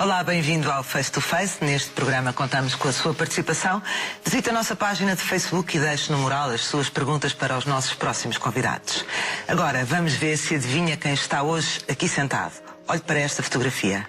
Olá, bem-vindo ao Face to Face. Neste programa contamos com a sua participação. Visite a nossa página de Facebook e deixe no mural as suas perguntas para os nossos próximos convidados. Agora, vamos ver se adivinha quem está hoje aqui sentado. Olhe para esta fotografia.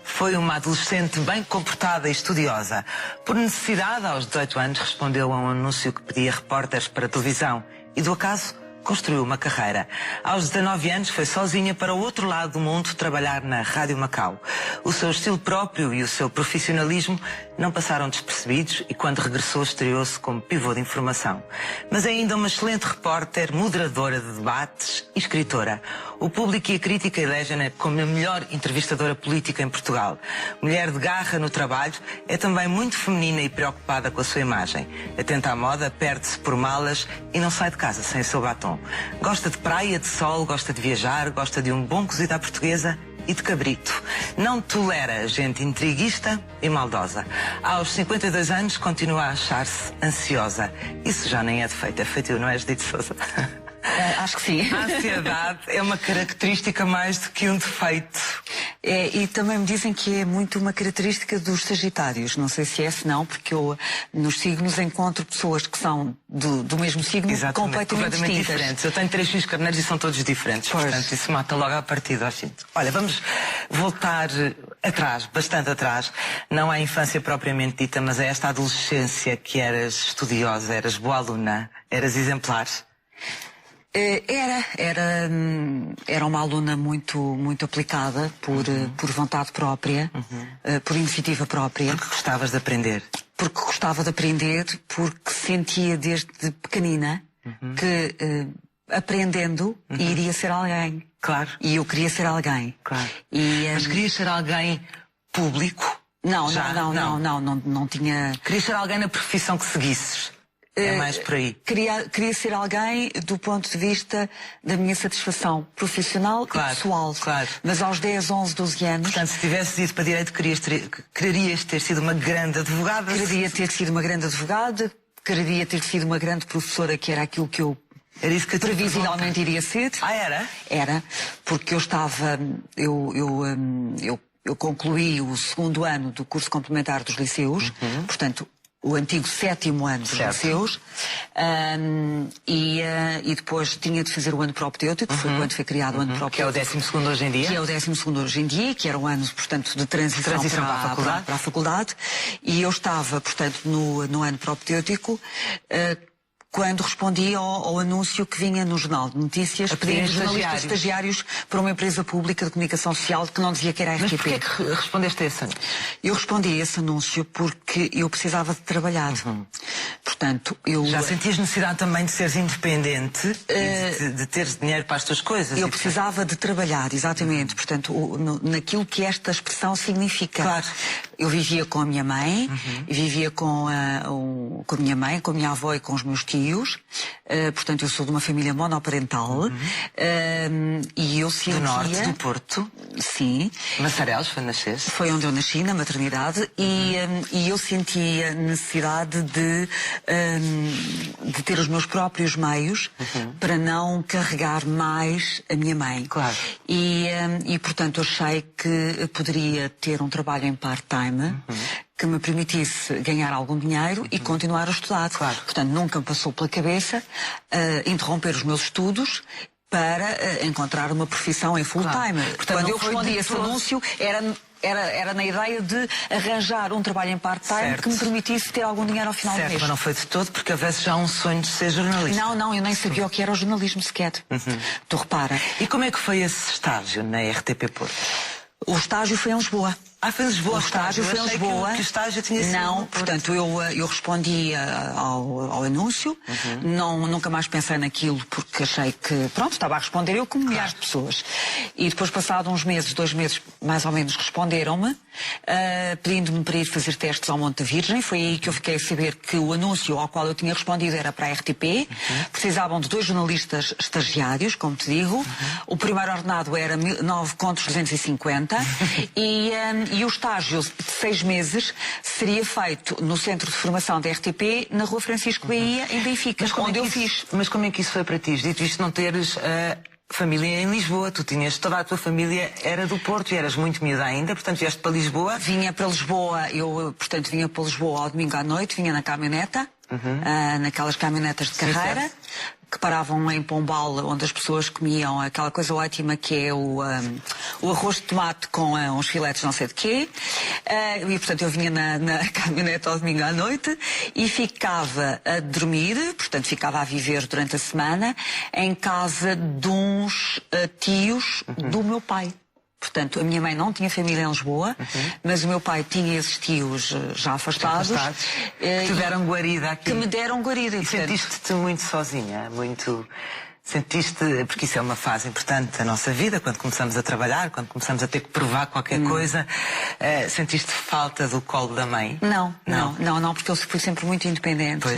Foi uma adolescente bem comportada e estudiosa. Por necessidade, aos 18 anos, respondeu a um anúncio que pedia repórteres para televisão e, do acaso, construiu uma carreira. Aos 19 anos foi sozinha para o outro lado do mundo trabalhar na Rádio Macau. O seu estilo próprio e o seu profissionalismo não passaram despercebidos e quando regressou estreou-se como pivô de informação. Mas é ainda uma excelente repórter, moderadora de debates e escritora. O público e a crítica elegem-na como a melhor entrevistadora política em Portugal. Mulher de garra no trabalho, é também muito feminina e preocupada com a sua imagem. Atenta à moda, perde-se por malas e não sai de casa sem o seu batom. Gosta de praia, de sol, gosta de viajar, gosta de um bom cozido à portuguesa e de cabrito. Não tolera gente intriguista e maldosa. Aos 52 anos continua a achar-se ansiosa. Isso já nem é defeito, é feito, não é, Judite Sousa? Acho que sim. A ansiedade é uma característica mais do que um defeito. E também me dizem que é muito uma característica dos Sagitários. Não sei se é, se não, porque eu nos signos encontro pessoas que são do mesmo signo. Exatamente, completamente diferentes. Eu tenho 3 filhos carneiros e são todos diferentes. Pois. Portanto, isso mata logo à partida. Olha, vamos voltar atrás, bastante atrás. Não à infância propriamente dita, mas a esta adolescência que eras estudiosa, eras boa aluna, eras exemplar. Era uma aluna muito aplicada por vontade própria, por iniciativa própria. Porque gostavas de aprender. Porque gostava de aprender, porque sentia desde pequenina que aprendendo iria ser alguém. Claro. E eu queria ser alguém. Claro. Mas querias ser alguém público? Não tinha... Querias ser alguém na profissão que seguisses? É mais por aí. Queria ser alguém do ponto de vista da minha satisfação profissional e pessoal. Claro. Mas aos 10, 11, 12 anos... Portanto, se tivesses ido para Direito, querias ter sido uma grande advogada? Queria ter sido uma grande advogada, queria ter sido uma grande professora, que era aquilo que eu previsivelmente iria ser. Ah, era? Era, porque eu estava... Eu concluí o 2º ano do curso complementar dos liceus, portanto... o antigo 7º ano dos liceus, e depois tinha de fazer o ano propedêutico, foi quando foi criado o ano propedêutico. Que é o 12º hoje em dia. Que é o 12º hoje em dia, que era o ano, portanto, de transição para a faculdade. E eu estava, portanto, no ano propedêutico, quando respondi ao anúncio que vinha no Jornal de Notícias pedindo jornalistas estagiários para uma empresa pública de comunicação social que não dizia que era a RTP. Mas porquê que respondeste a esse anúncio? Eu respondi a esse anúncio porque eu precisava de trabalhar. Portanto, eu... Já sentias necessidade também de seres independente e de teres dinheiro para as tuas coisas? Eu precisava de trabalhar, exatamente. Portanto, naquilo que esta expressão significa. Claro. Eu vivia com a minha mãe, vivia com a minha mãe, com a minha avó e com os meus tios. Portanto, eu sou de uma família monoparental. E eu sentia... Do norte, do Porto? Sim. Massarelos, foi nasceste? Foi onde eu nasci, na maternidade. E eu sentia necessidade de ter os meus próprios meios para não carregar mais a minha mãe. Claro. E portanto, achei que poderia ter um trabalho em part-time que me permitisse ganhar algum dinheiro e continuar a estudar. Claro. Portanto, nunca me passou pela cabeça interromper os meus estudos para encontrar uma profissão em full-time. Claro. Quando eu respondi esse anúncio, era na ideia de arranjar um trabalho em part-time que me permitisse ter algum dinheiro ao final do mês. Mas não foi de todo, porque houvesse já um sonho de ser jornalista. Não, eu nem sabia o que era o jornalismo sequer. Tu repara. E como é que foi esse estágio na RTP Porto? O estágio foi em Lisboa. Ah, foi em Lisboa. O estágio foi em Lisboa. Que o estágio tinha sido... Não, portanto, eu respondi ao anúncio, nunca mais pensei naquilo porque achei que, pronto, estava a responder eu como milhares de pessoas. E depois, passado uns meses, 2 meses, mais ou menos, responderam-me, pedindo-me para ir fazer testes ao Monte Virgem. Foi aí que eu fiquei a saber que o anúncio ao qual eu tinha respondido era para a RTP. Precisavam de 2 jornalistas estagiários, como te digo. O primeiro ordenado era 9,250 e o estágio de 6 meses seria feito no Centro de Formação da RTP, na Rua Francisco Bahia, em Benfica, onde eu fiz. Mas como é que isso foi para ti? Dito isto, não teres família em Lisboa. Tu tinhas toda a tua família era do Porto e eras muito miúda ainda, portanto vieste para Lisboa. Vinha para Lisboa, portanto vinha para Lisboa ao domingo à noite, vinha na caminhoneta, naquelas caminhonetas de carreira. Sim, que paravam em Pombal, onde as pessoas comiam aquela coisa ótima que é o arroz de tomate com uns filetes não sei de quê. E, portanto, eu vinha na caminhonete ao domingo à noite e ficava a dormir, portanto, ficava a viver durante a semana em casa de uns tios do meu pai. Portanto, a minha mãe não tinha família em Lisboa, mas o meu pai tinha esses tios já afastados. Que te deram guarida aqui. Que me deram guarida. E sentiste-te muito sozinha, muito... Sentiste, porque isso é uma fase importante da nossa vida, quando começamos a trabalhar, quando começamos a ter que provar qualquer coisa, sentiste falta do colo da mãe? Não, porque eu fui sempre muito independente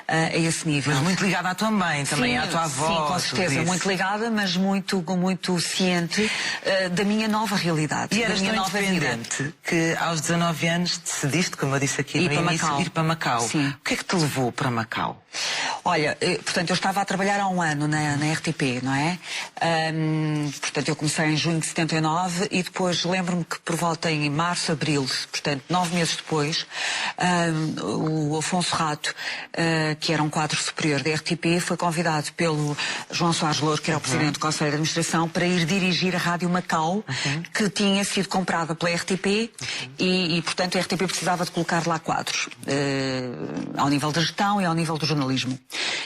a esse nível. Mas muito ligada à tua mãe, também sim, à tua avó. Sim, com certeza, muito ligada, mas muito ciente da minha nova realidade. E eras tão independente que aos 19 anos decidiste, como eu disse aqui no início, ir para Macau. Sim. O que é que te levou para Macau? Olha, portanto, eu estava a trabalhar há um ano na RTP, não é? Portanto, eu comecei em junho de 79 e depois lembro-me que por volta em março, abril, portanto, 9 meses depois, o Afonso Rato, que era um quadro superior da RTP, foi convidado pelo João Soares Louro, que era o presidente do Conselho de Administração, para ir dirigir a Rádio Macau, que tinha sido comprada pela RTP e, portanto, a RTP precisava de colocar lá quadros, ao nível da gestão e ao nível do jornalismo.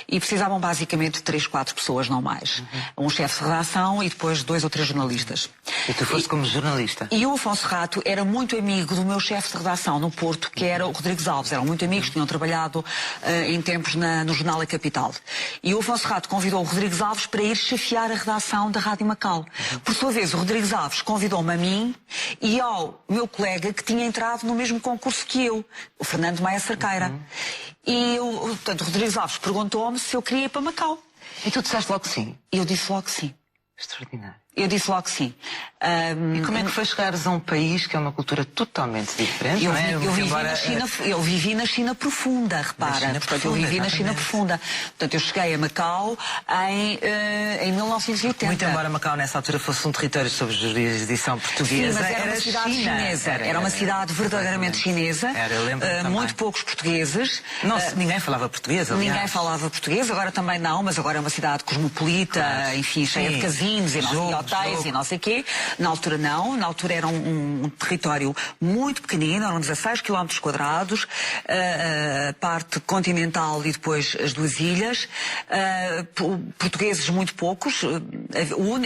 E precisavam basicamente de 3, 4 pessoas, não mais. Um chefe de redação e depois 2 ou 3 jornalistas. E tu foste como jornalista? E o Afonso Rato era muito amigo do meu chefe de redação no Porto, que era o Rodrigues Alves. Eram muito amigos, tinham trabalhado em tempos no jornal A Capital. E o Afonso Rato convidou o Rodrigues Alves para ir chefiar a redação da Rádio Macau. Por sua vez, o Rodrigues Alves convidou-me a mim e ao meu colega que tinha entrado no mesmo concurso que eu, o Fernando Maia Cerqueira. E portanto, o Rodrigues Alves perguntou-me se eu queria ir para Macau. E tu disseste logo que sim? Eu disse logo que sim. Extraordinário. Eu disse logo que sim. E como é que foi chegares a um país que é uma cultura totalmente diferente? Eu vivi na China profunda, repara. Eu vivi na China profunda. Portanto, eu cheguei a Macau em 1980. Muito embora Macau nessa altura fosse um território sob jurisdição portuguesa, sim, mas era uma cidade chinesa. Era uma cidade verdadeiramente chinesa. Eu lembro muito poucos portugueses. Ninguém falava português, aliás. Ninguém falava português, agora também não, mas agora é uma cidade cosmopolita, enfim, cheia de casinos e hotéis e não sei o quê. Na altura não, na altura era um território muito pequenino, eram 16 km², a parte continental e depois as 2 ilhas, portugueses muito poucos,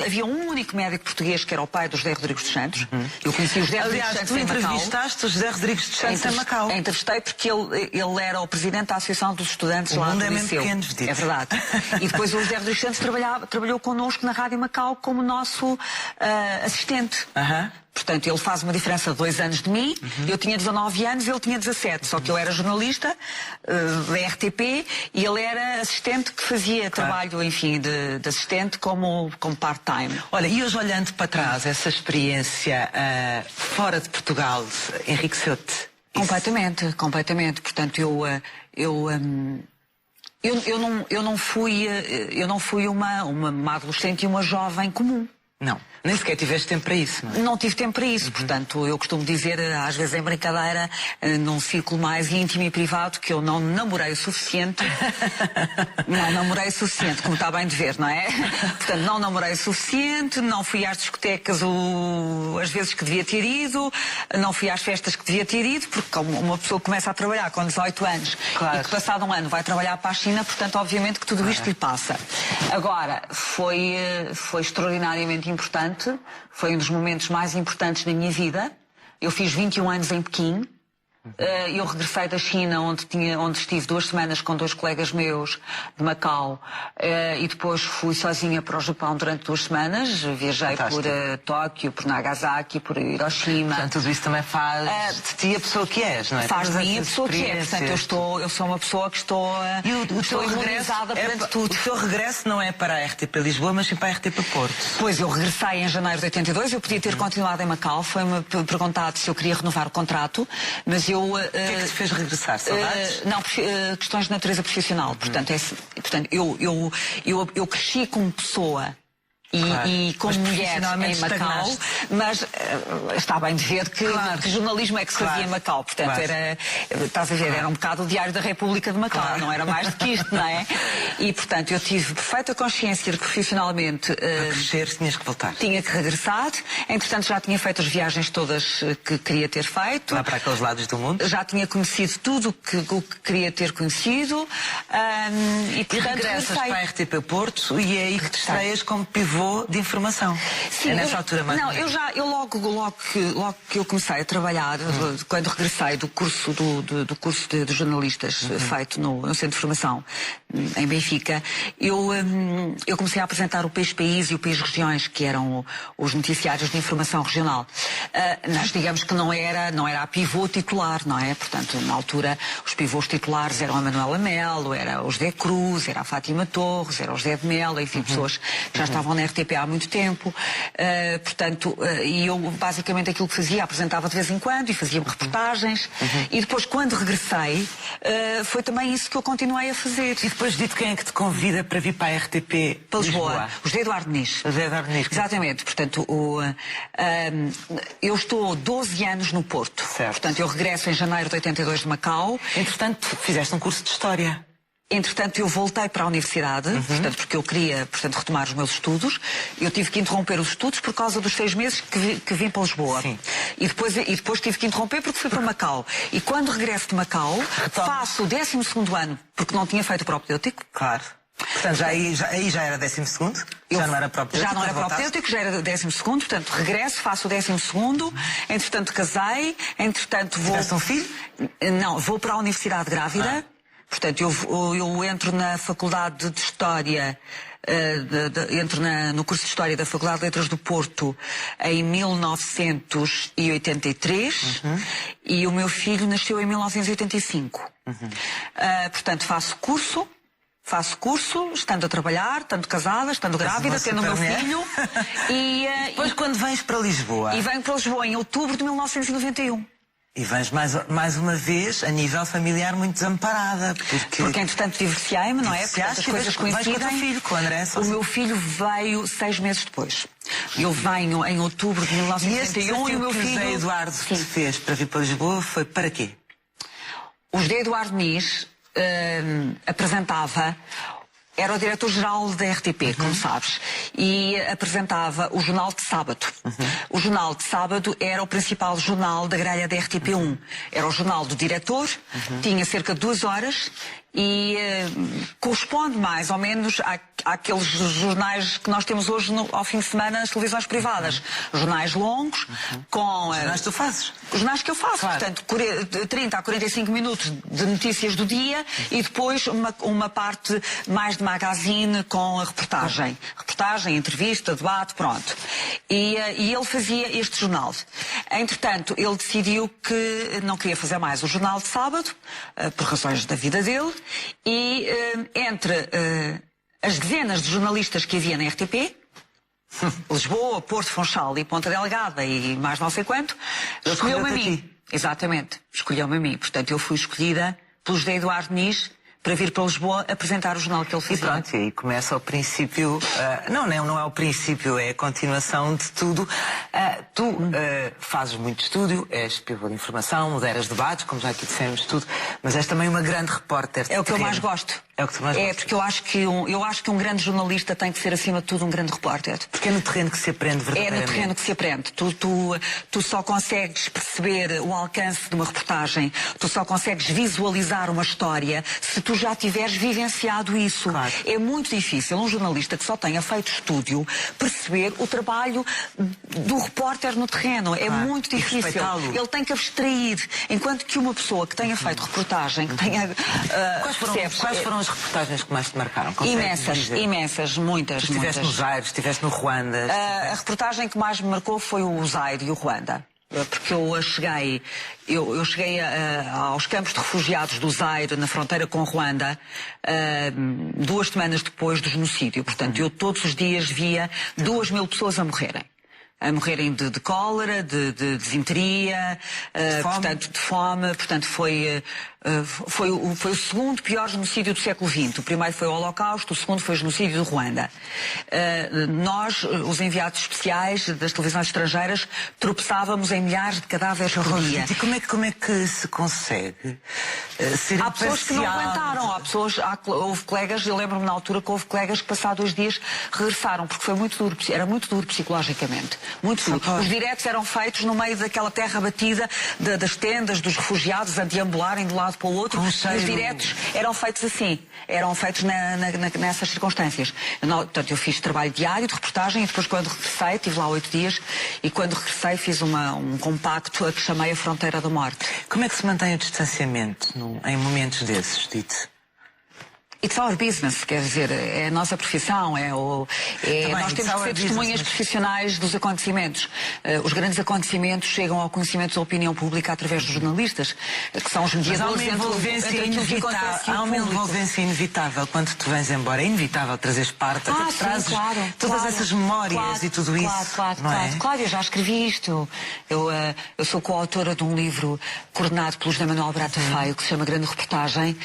havia um único médico português que era o pai do José Rodrigues dos Santos. Eu conheci o José Rodrigues dos Santos em Macau. Aliás, tu entrevistaste o José Rodrigues dos Santos em Macau. Entrevistei porque ele era o presidente da Associação dos Estudantes lá do Liceu. É verdade. E depois o José Rodrigues dos Santos trabalhou connosco na Rádio Macau como nosso assistente. Portanto, ele faz uma diferença de 2 anos de mim. Eu tinha 19 anos, ele tinha 17. Só que eu era jornalista da RTP e ele era assistente que fazia trabalho, enfim, de assistente como part-time. Olha, e hoje olhando para trás, essa experiência fora de Portugal enriqueceu-te? Completamente. Portanto, eu não fui uma adolescente e uma jovem comum. Não, nem sequer tiveste tempo para isso, não é? Não tive tempo para isso, portanto, eu costumo dizer, às vezes em brincadeira, num círculo mais íntimo e privado, que eu não namorei o suficiente. Não namorei o suficiente, como está bem de ver, não é? Portanto, não namorei o suficiente, não fui às discotecas às vezes que devia ter ido, não fui às festas que devia ter ido, porque uma pessoa começa a trabalhar com 18 anos e que passado um ano vai trabalhar para a China, portanto, obviamente que tudo isto lhe passa. Agora, foi extraordinariamente importante, foi um dos momentos mais importantes da minha vida. Eu fiz 21 anos em Pequim. Eu regressei da China, onde estive 2 semanas com 2 colegas meus de Macau, e depois fui sozinha para o Japão durante 2 semanas. Viajei por Tóquio, por Nagasaki, por Hiroshima. Portanto, tudo isso também faz de ti a pessoa que és, não é? Faz de mim a pessoa que é. Portanto, eu sou uma pessoa que estou imobilizada perante tudo. O teu regresso não é para a RTP Lisboa, mas sim para a RTP Porto. Pois, eu regressei em janeiro de 82, eu podia ter continuado em Macau, foi-me perguntado se eu queria renovar o contrato, mas o que é que te fez regressar? Saudades? Não, questões de natureza profissional. Portanto, eu cresci como pessoa e como mulher em Macau, mas está bem de ver que jornalismo é que se fazia em Macau. Portanto, estás a ver, era um bocado o Diário da República de Macau, não era mais do que isto, não é? E, portanto, eu tive perfeita consciência de que profissionalmente... Para crescer, tinhas que voltar. Tinha que regressar. Entretanto, já tinha feito as viagens todas que queria ter feito. Lá para aqueles lados do mundo. Já tinha conhecido tudo o que queria ter conhecido. E portanto, regressas para a RTP Porto e é aí que te estreias como pivô de informação. Sim, é nessa altura mais. Não, eu logo que eu comecei a trabalhar, quando regressei do curso de jornalistas feito no Centro de Formação em Benfica, eu comecei a apresentar o País e o País Regiões, que eram os noticiários de informação regional. Nós digamos que não era a pivô titular, não é? Portanto, na altura, os pivôs titulares eram a Manuela Melo, era o José Cruz, era a Fátima Torres, era o José de Melo, enfim, pessoas que já estavam na RTP há muito tempo. Portanto, e eu basicamente aquilo que fazia, apresentava de vez em quando e fazia reportagens. E depois, quando regressei, foi também isso que eu continuei a fazer. E depois dito quem é que te convida para vir para a RTP para Lisboa? O José Eduardo Nis. José Eduardo Nis. Exatamente. Portanto, eu estou 12 anos no Porto. Certo. Portanto, eu regresso em janeiro de 82 de Macau. Entretanto, fizeste um curso de História. Entretanto, eu voltei para a universidade, portanto, porque eu queria, portanto, retomar os meus estudos. Eu tive que interromper os estudos por causa dos 6 meses que vim para Lisboa. Sim. E depois tive que interromper porque fui para Macau. E quando regresso de Macau, faço o 12º ano, porque não tinha feito o propedêutico. Claro. Portanto, aí já era 12º? Já não era propedêutico? Já não era propedêutico, já era 12º, portanto, regresso, faço o 12º, entretanto casei, entretanto vou... Tiveste um filho? Não, vou para a universidade grávida. Portanto, eu entro na Faculdade de História, entro no curso de História da Faculdade de Letras do Porto em 1983 e o meu filho nasceu em 1985. Portanto, faço curso, estando a trabalhar, estando casada, estando grávida, tendo o meu filho. E depois quando vens para Lisboa? E venho para Lisboa em outubro de 1991. E vens mais uma vez, a nível familiar, muito desamparada. Porque entretanto, divorciei-me, não é? Portanto, as coisas coincidem. Com o teu filho, com o André. O meu filho veio 6 meses depois. Eu venho em outubro de 1991 e o meu filho... O José Eduardo te fez para vir para Lisboa foi para quê? O José Eduardo Nis apresentava... Era o diretor-geral da RTP, como sabes, e apresentava o Jornal de Sábado. O Jornal de Sábado era o principal jornal da grelha da RTP1. Era o jornal do diretor, tinha cerca de 2 horas e corresponde mais ou menos àqueles jornais que nós temos hoje ao fim de semana nas televisões privadas. Jornais longos, com... Jornais que tu fazes? Os jornais que eu faço, claro. Portanto, 30 a 45 minutos de notícias do dia e depois uma parte mais de magazine com a reportagem. Reportagem, entrevista, debate, pronto. E ele fazia este jornal. Entretanto, ele decidiu que não queria fazer mais o Jornal de Sábado, por razões da vida dele, e entre as dezenas de jornalistas que havia na RTP, Lisboa, Porto, Funchal e Ponta Delgada e mais não sei quanto, escolheu-me a mim. Exatamente, escolheu-me a mim. Portanto, eu fui escolhida pelo José Eduardo Nis para vir para Lisboa apresentar o jornal que ele fazia. E pronto, e aí começa o princípio... não é o princípio, é a continuação de tudo. Tu fazes muito estúdio, és pivô de informação, moderas debates, como já aqui dissemos tudo, mas és também uma grande repórter. É o que eu mais gosto. É o que tu mais gostas. É, porque eu acho que um grande jornalista tem que ser, acima de tudo, um grande repórter. Porque é no terreno que se aprende verdadeiramente. É no terreno que se aprende. Tu só consegues perceber o alcance de uma reportagem, tu só consegues visualizar uma história se tu já tiveres vivenciado isso. Claro. É muito difícil um jornalista que só tenha feito estúdio perceber o trabalho do repórter no terreno. É muito difícil. Ele tem que abstrair. Enquanto que uma pessoa que tenha feito reportagem, que tenha... Quais foram as reportagens que mais te marcaram? Imensas, muitas. Estiveste no Zaire, estiveste no Ruanda. A reportagem que mais me marcou foi o Zaire e o Ruanda. Porque eu cheguei aos campos de refugiados do Zaire, na fronteira com Ruanda, 2 semanas depois do genocídio. Portanto, eu todos os dias via 2.000 pessoas a morrerem de cólera, de desinteria, portanto, de fome. Portanto, foi Foi o segundo pior genocídio do século XX. O primeiro foi o Holocausto, o segundo foi o genocídio do Ruanda. Nós, os enviados especiais das televisões estrangeiras, tropeçávamos em milhares de cadáveres por dia. E como é que se consegue ser Há pessoas que não imparcial? aguentaram, houve colegas, eu lembro-me na altura que houve colegas que passados 2 dias regressaram, porque foi muito duro, era muito duro psicologicamente. Muito duro. Os diretos eram feitos no meio daquela terra batida, das tendas, dos refugiados, a deambularem de um lado para o outro. E os diretos eram feitos assim, eram feitos nessas circunstâncias. Portanto, eu fiz trabalho diário de reportagem e depois quando regressei, estive lá 8 dias, e quando regressei fiz um compacto a que chamei A Fronteira da Morte. Como é que se mantém o distanciamento em momentos desses, Dito? It's our business, quer dizer, é a nossa profissão, nós temos que ser testemunhas profissionais dos acontecimentos. Os grandes acontecimentos chegam ao conhecimento da opinião pública através dos jornalistas, que são os mediadores entre aquilo que acontece e o Há uma público. envolvência inevitável quando tu vens embora. É inevitável trazer Esparta, porque trazes todas essas memórias e tudo isso. Claro, eu já escrevi isto. Eu sou coautora de um livro coordenado pelo José Manuel Brata Feio, que se chama Grande Reportagem,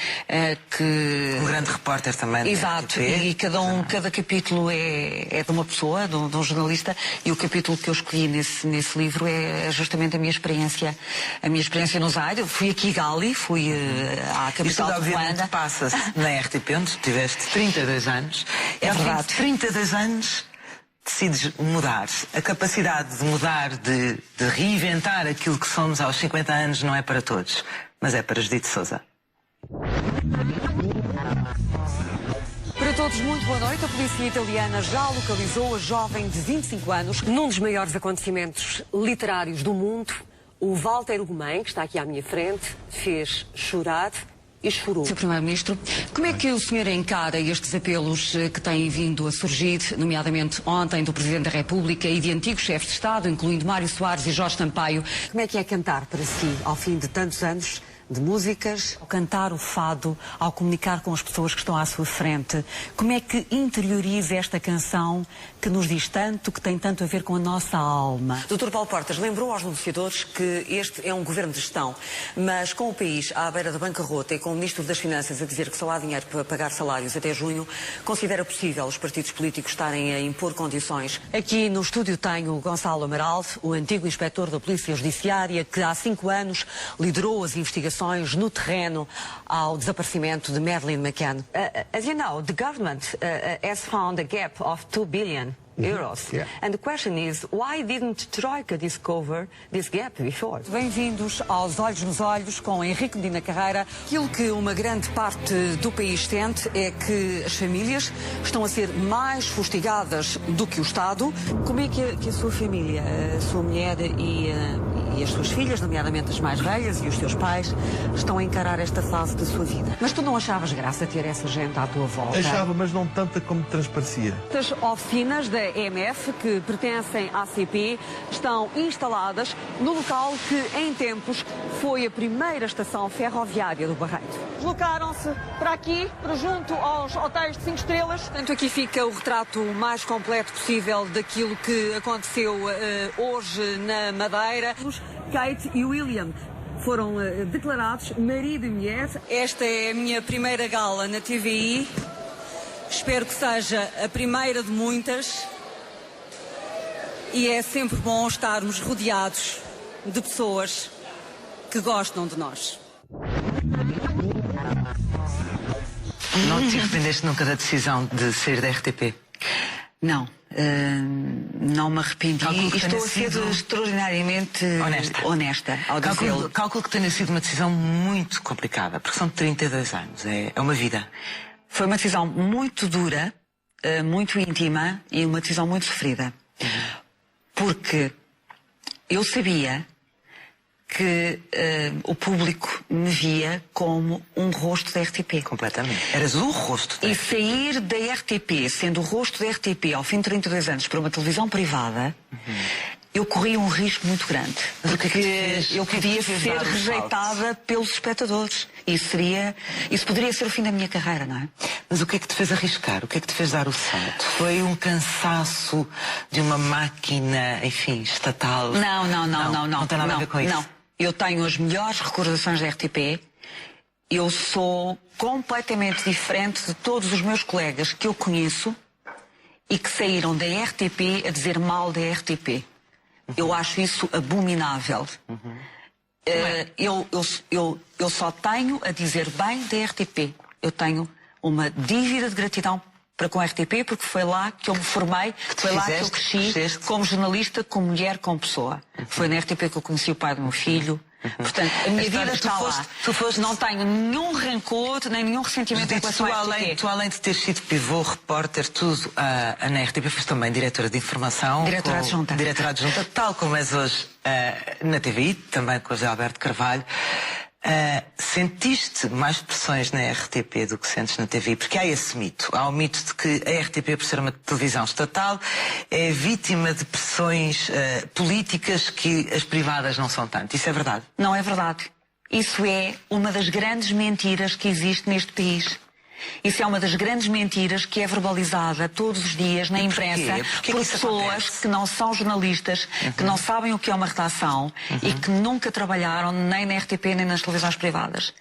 Um grande repórter também. Exato, e cada capítulo é de uma pessoa, de um jornalista, e o capítulo que eu escolhi nesse livro é justamente a minha experiência no Zaire. Fui a Kigali, fui à capital de Ruanda. Isto passa-se na RTP, onde tiveste 32 anos. É verdade. 32 anos decides mudar. A capacidade de mudar, de reinventar aquilo que somos aos 50 anos não é para todos, mas é para Judite Sousa. Para todos, muito boa noite. A polícia italiana já localizou a jovem de 25 anos num dos maiores acontecimentos literários do mundo. O Walter Ugumem, que está aqui à minha frente, fez chorar e chorou. Sr. Primeiro-Ministro, como é que o senhor encara estes apelos que têm vindo a surgir, nomeadamente ontem do Presidente da República e de antigos chefes de Estado, incluindo Mário Soares e Jorge Sampaio? Como é que é cantar para si, ao fim de tantos anos de músicas, Ao cantar o fado, ao comunicar com as pessoas que estão à sua frente, como é que interioriza esta canção que nos diz tanto, que tem tanto a ver com a nossa alma? Dr. Paulo Portas lembrou aos negociadores que este é um governo de gestão, mas com o país à beira da bancarrota e com o Ministro das Finanças a dizer que só há dinheiro para pagar salários até junho, considera possível os partidos políticos estarem a impor condições? Aqui no estúdio tenho o Gonçalo Amaral, o antigo inspetor da Polícia Judiciária, que há 5 anos liderou as investigações no terreno ao desaparecimento de Madeleine McCann. As you know, the government has found a gap of 2 billion euros. Yeah. And the question is, why didn't Troika discover this gap before? Bem-vindos aos Olhos nos Olhos com Henrique Medina Carreira. Aquilo que uma grande parte do país sente é que as famílias estão a ser mais fustigadas do que o Estado. Como é que a sua família, a sua mulher e as suas filhas, nomeadamente as mais velhas e os seus pais, estão a encarar esta fase da sua vida? Mas tu não achavas graça ter essa gente à tua volta? Achava, mas não tanta como transparecia. Estas oficinas da EMF, que pertencem à CP, estão instaladas no local que, em tempos, foi a primeira estação ferroviária do Barreiro. Deslocaram-se para aqui, para junto aos hotéis de 5 estrelas. Portanto, aqui fica o retrato mais completo possível daquilo que aconteceu hoje na Madeira. Kate e William foram declarados marido e mulher. Esta é a minha primeira gala na TVI. Espero que seja a primeira de muitas. E é sempre bom estarmos rodeados de pessoas que gostam de nós. Não te arrependeste nunca da decisão de sair da RTP? Não, não me arrependi. Calculo que Estou tenha a ser sido extraordinariamente honesta ao dizê-lo. Calculo que tenha sido uma decisão muito complicada, porque são 32 anos, é uma vida. Foi uma decisão muito dura, muito íntima e uma decisão muito sofrida. Porque eu sabia que o público me via como um rosto da RTP. Completamente. Eras o rosto da E RTP. sair da RTP, sendo o rosto da RTP ao fim de 32 anos para uma televisão privada, eu corria um risco muito grande. Porque eu podia ser rejeitada pelos espectadores. Isso poderia ser o fim da minha carreira, não é? Mas o que é que te fez arriscar? O que é que te fez dar o salto? Foi um cansaço de uma máquina, enfim, estatal? Não. Não tem nada a ver com isso? Não. Eu tenho as melhores recordações da RTP eu sou completamente diferente de todos os meus colegas que eu conheço e que saíram da RTP a dizer mal da RTP. Eu acho isso abominável. Eu só tenho a dizer bem da RTP. Eu tenho uma dívida de gratidão para com a RTP, porque foi lá que eu me formei, foi lá que eu cresci como jornalista, como mulher, como pessoa. Foi na RTP que eu conheci o pai do meu filho. Portanto, a minha vida está lá. Não tenho nenhum rancor, nem nenhum ressentimento em relação à RTP. Tu, além de ter sido pivô, repórter, tudo na RTP, foste também diretora de informação. Diretora adjunta. Diretora adjunta, tal como és hoje na TVI, também com o José Alberto Carvalho. Sentiste mais pressões na RTP do que sentes na TVI? Porque há esse mito. Há o mito de que a RTP, por ser uma televisão estatal, é vítima de pressões políticas que as privadas não são tanto. Isso é verdade? Não é verdade. Isso é uma das grandes mentiras que existe neste país. Isso é uma das grandes mentiras que é verbalizada todos os dias na imprensa por pessoas que não são jornalistas, que não sabem o que é uma redação e que nunca trabalharam nem na RTP nem nas televisões privadas.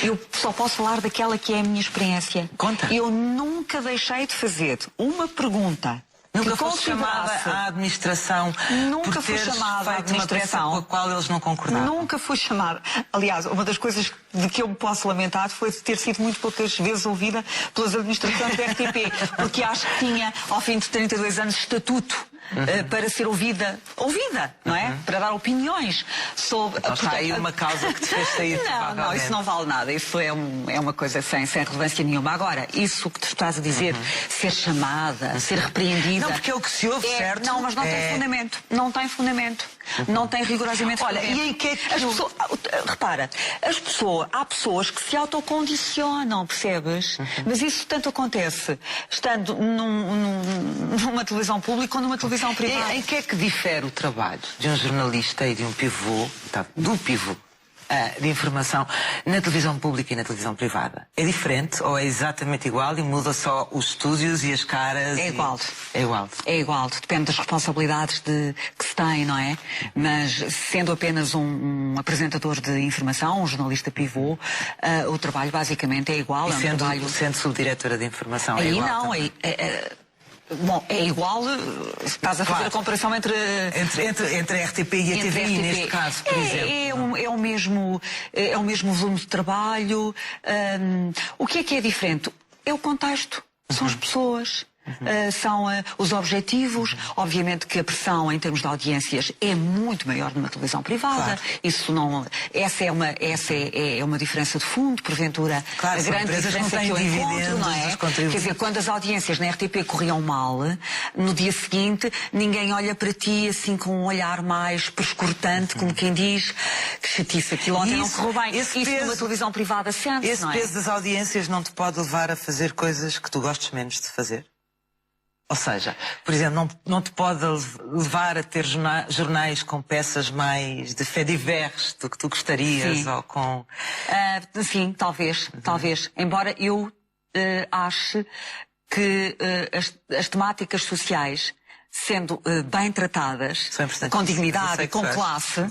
Eu só posso falar daquela que é a minha experiência. Conta. Eu nunca deixei de fazer uma pergunta. Nunca foste chamada à administração nunca fui chamada à administração com a qual eles não concordavam? Nunca fui chamada. Aliás, uma das coisas de que eu me posso lamentar foi ter sido muito poucas vezes ouvida pelas administrações da RTP, porque acho que tinha, ao fim de 32 anos, estatuto para ser ouvida, não é? Para dar opiniões sobre... Então está aí uma causa que te fez sair. Não, isso não vale nada. Isso é uma coisa sem relevância nenhuma. Agora, isso que tu estás a dizer, ser chamada, ser repreendida... Não, porque é o que se ouve, certo? Não, mas não tem fundamento. Não tem fundamento. Não tem rigorosamente fundamento. Olha, e em que é que... Repara, há pessoas que se autocondicionam, percebes? Mas isso tanto acontece estando numa televisão pública ou numa televisão privada. Em que é que difere o trabalho de um jornalista e de um pivô, do pivô, de informação na televisão pública e na televisão privada? É diferente ou é exatamente igual e muda só os estúdios e as caras? É igual. É igual. É igual, depende das responsabilidades que se tem, não é? Mas sendo apenas um apresentador de informação, um jornalista pivô, o trabalho basicamente é igual. E sendo subdiretora de informação aí é igual? Não, bom, é igual, estás a fazer a comparação entre a RTP e a TVI, neste caso, por exemplo. É o mesmo volume de trabalho. O que é diferente? É o contexto, são as pessoas. São os objetivos. Obviamente que a pressão em termos de audiências é muito maior numa televisão privada. Claro. Isso não. Essa é uma diferença de fundo, porventura. Claro, a grande diferença que eu encontro, não é? Quer dizer, quando as audiências na RTP corriam mal, no dia seguinte ninguém olha para ti assim com um olhar mais prescrutante, como quem diz que chatice, aquilo ontem não correu bem. Isso numa televisão privada sente, esse não é? peso das audiências não te pode levar a fazer coisas que tu gostes menos de fazer? Ou seja, por exemplo, não te pode levar a ter jornais com peças mais de fait divers do que tu gostarias? Sim. Ou com... Sim, talvez. Embora eu ache que as temáticas sociais, sendo bem tratadas, com dignidade e com classe,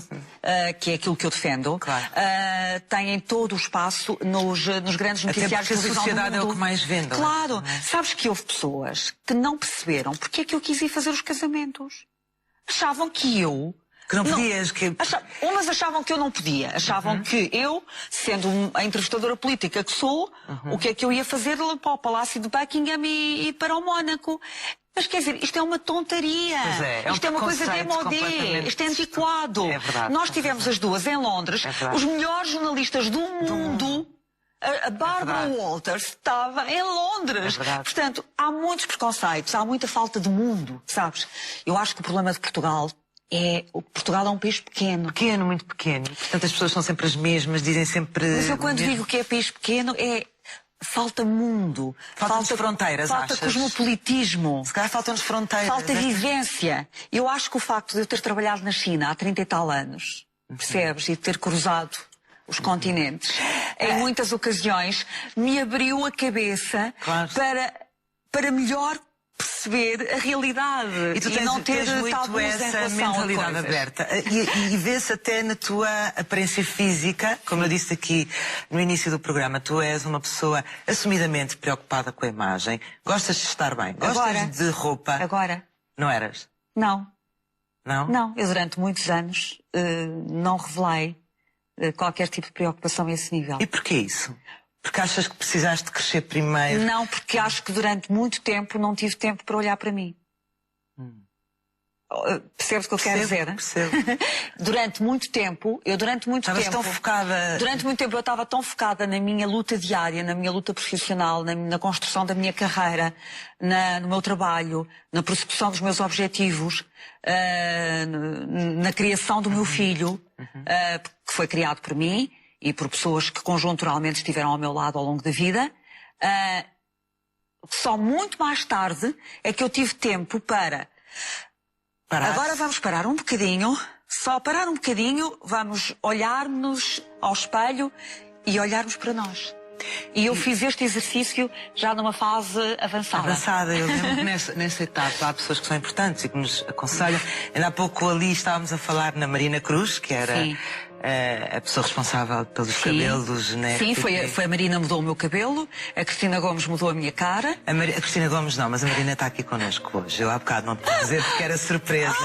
que é aquilo que eu defendo, claro. Têm todo o espaço nos grandes noticiários de televisão do mundo. A sociedade é o que mais vende. Claro. Sabes que houve pessoas que não perceberam porque é que eu quis ir fazer os casamentos. Achavam que eu... Que não podias... Umas achavam que eu não podia. Achavam que eu, sendo a entrevistadora política que sou, o que é que eu ia fazer para o Palácio de Buckingham e para o Mónaco. Mas quer dizer, isto é uma tontaria. Isto é uma coisa demodé. Isto é antiquado. É verdade. Nós tivemos as duas em Londres. Os melhores jornalistas do mundo. A Barbara Walters estava em Londres. Portanto, há muitos preconceitos, há muita falta de mundo, sabes? Eu acho que o problema de Portugal Portugal é um país pequeno. Pequeno, muito pequeno. Portanto, as pessoas são sempre as mesmas, dizem sempre... Mas eu quando digo que é país pequeno, falta mundo. Falta fronteiras, falta cosmopolitismo. Se calhar faltam-nos fronteiras. Falta vivência. Eu acho que o facto de eu ter trabalhado na China há 30 e tal anos, percebes? E de ter cruzado os continentes, em muitas ocasiões, me abriu a cabeça para melhor perceber perceber a realidade E tu tens, não ter tens muito tabus em essa relação a mentalidade coisas. aberta. E vê-se até na tua aparência física, como eu disse aqui no início do programa, tu és uma pessoa assumidamente preocupada com a imagem, gostas de estar bem, gostas Agora. de roupa. Agora? Não eras? Não. Não? Não, eu durante muitos anos não revelei qualquer tipo de preocupação a esse nível. E porquê isso? Porque achas que precisaste crescer primeiro? Não, porque acho que durante muito tempo não tive tempo para olhar para mim. Percebes o que eu quero dizer? Percebo. Durante muito tempo, Estavas tão focada. Durante muito tempo eu estava tão focada na minha luta diária, na minha luta profissional, na construção da minha carreira, no meu trabalho, na persecução dos meus objetivos, na criação do meu filho, que foi criado por mim e por pessoas que conjunturalmente estiveram ao meu lado ao longo da vida. Só muito mais tarde é que eu tive tempo para... Paraste. Agora vamos parar um bocadinho, só parar um bocadinho, vamos olhar-nos ao espelho e olharmos para nós. E eu fiz este exercício já numa fase avançada. Eu lembro que nessa etapa há pessoas que são importantes e que nos aconselham. Ainda há pouco ali estávamos a falar na Marina Cruz, que era a pessoa responsável pelos cabelos, né? Sim, foi a Marina mudou o meu cabelo, a Cristina Gomes mudou a minha cara. A Cristina Gomes não, mas a Marina está aqui connosco hoje. Eu há bocado não te vou dizer porque era surpresa.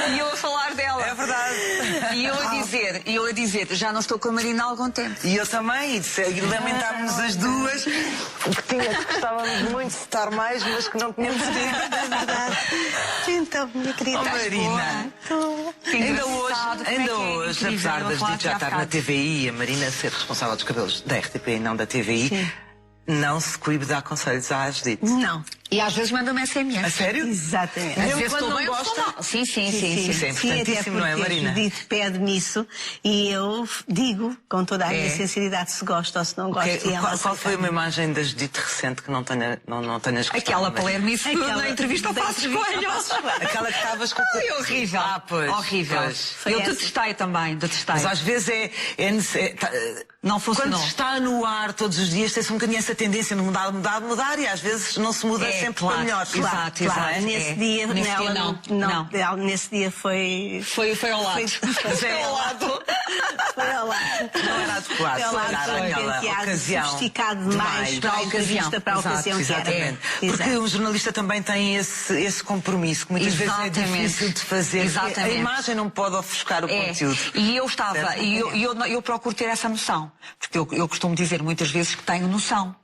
E eu a falar dela. É verdade. E eu a dizer, já não estou com a Marina há algum tempo. E eu também, e lamentámos as duas, porque gostávamos muito de estar mais, mas que não tínhamos tempo. É verdade. Então, minha querida. Oh, Marina. Ainda hoje, apesar das ditas já estar na TVI, a Marina ser responsável dos cabelos da RTP e não da TVI, não se coíbe de dar conselhos à Judite. Não. E às vezes manda-me SMS. A sério? Exatamente. Mesmo vezes quando estou não bem ou gosta? estou mal. Sim. Isso é importantíssimo, não é, Marina? A Judite pede-me isso e eu digo com toda a minha sinceridade se gosta ou se não gosta. E ela Qual foi uma imagem da Judite recente que não tenhas gostado? Aquela palermice na entrevista ao Passo Escolho. Aquela que estavas com... Foi horrível. Pois. Horrível. Pois. Eu detestei também, detestei. Mas às vezes Não funcionou. quando se está no ar todos os dias, tem-se um bocadinho essa tendência de mudar e às vezes não se muda sempre para melhor. Exato. Nesse dia, Nesse ela não. ela nesse dia foi ao lado. Foi ao lado. Foi ao lado. Não era adequado. Foi ao lado, Foi foi naquela penteado, ocasião. sofisticado demais para a ocasião. Para a ocasião que era. Exatamente. Porque o jornalista também tem esse compromisso que muitas vezes é difícil de fazer. Exatamente. A imagem não pode ofuscar o conteúdo. E eu estava, eu procuro ter essa noção. Porque eu costumo dizer muitas vezes que tenho noção.